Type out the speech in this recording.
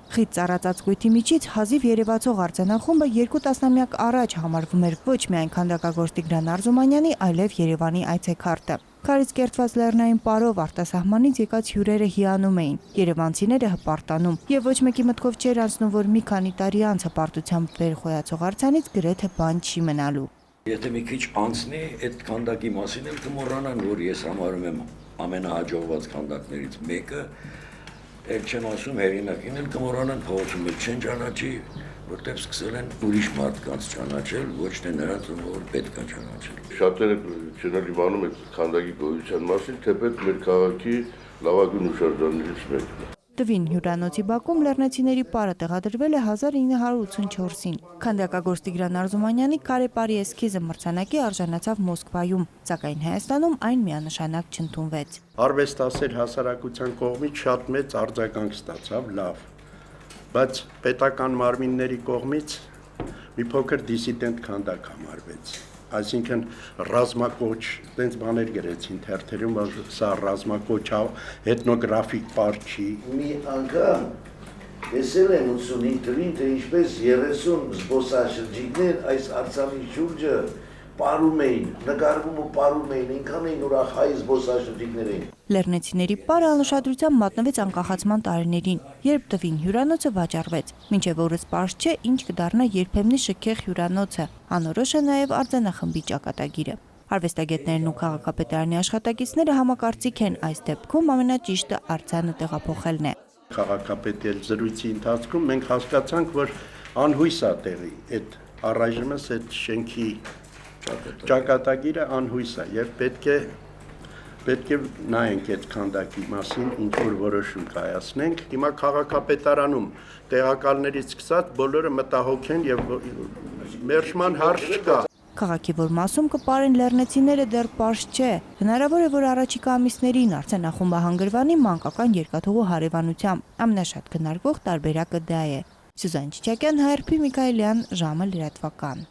Խիտ ծառածածկույթի միջից հազիվ երևացող արձանախումբը 2 տասնամյակ առաջ համարվում էր ոչ միայն քանդակագործ Տիգրան Արզումանյանի, այլև Երևանի այցեքարտը։ Քարից կերտված լեռնային պարով արտասահմանից եկած հյուրերը հիանում էին, երևանցիները հպարտանում, եւ ոչ մեկի մտքով չէր անցնում, որ մի քանի տարի անց հպարտությամբ վեր խոյացող արձանից գրեթե բան չի մնալու։ Եթե մի քիչ անցնի, այդ քանդակի մասին էլ կմոռանան, որ ես համարում եմ ամենահաջողված քանդակներից մեկը, էլ չեմ ասում հեղինակին էլ կմոռանան, փողոցում էլ չեն ճանաչի, որտեղ սկսել են ուրիշ մարդկանց ճանաչել, ոչ թե նրանց, որ պետք է ճանաչել։ Շատերը չնայում են քանդակի գոյության մասին, թեպետ մեր քաղաքի լավագույն հուշարձաններից մեկն է։ Տվին հյուրանոցի բակում լեռնեցիների պարը տեղադրվել է 1984-ին։ Քանդակագործ Տիգրան Արզումանյանի քարեպարի էսքիզը մրցանակի արժանացավ Մոսկվայում, սակայն Հայաստանում այն միանշանակ չընդունվեց։ Արվեստասեր հասարակության կողմից շատ մեծ արձագանք ստացավ, լավ, բայց պետական մարմինների կողմից մի փոքր դիսիդենտ քանդակ համարվեց։ Այսինքն ռազմակոչ, տենց բաներ գրեցին թերթերում, որ սա ռազմակոչ էթնոգրաֆիկ պարկ չի։ Մի անգամ տեսել եմ 85 թվին, թե ինչպես 30 զբոսաշրջիկներ այս արձանի շուրջը պարում էին, նկարվում ու պարում էին, ինքան էին ուրախ հայ զբոսաշրջիկներ էին։ Լեռնեցիների պարը անուշադրությամբ մատնվեց անկախացման տարիներին, երբ Տվին հյուրանոցը վաճառվեց, մինչև օրս պարզ չէ, ինչ կդառնա երբեմնի շքեղ հյուրանոցը, անորոշ է նաև արձանախմբի ճակատագիրը։ Արվեստագետներն ու քաղաքապետարանի աշխատակիցները համակարծիք են, այս դեպքում ամենաճիշտը արձանը տեղափոխելն է։ Քաղաքապետի զրույցի ընթացքում մենք հասկացանք, որ անհույս է տեղի, այդ առայժմս այդ շենքի ճակատագիրը անհույս է եւ պետք է նայենք այդ քանդակի մասին, ինչ որ որոշում կայացնենք։ Հիմա քաղաքապետարանում տեղակալներից սկսած բոլորը մտահոգ են եւ մերժման հարց չկա։ Քաղաքի որ մասում կպարեն լեռնեցիները դեռ պարզ չէ։ Հնարավոր է, որ առաջիկա ամիսներին արձանախումբը հանգրվանի մանկական երկաթուղու հարևանությամբ։ Ամենաշատ քննարկվող տարբերակը դա է։ Սյուզան Չիչակյան, Հայրփի Միքայելյան, ժամը լրատվական։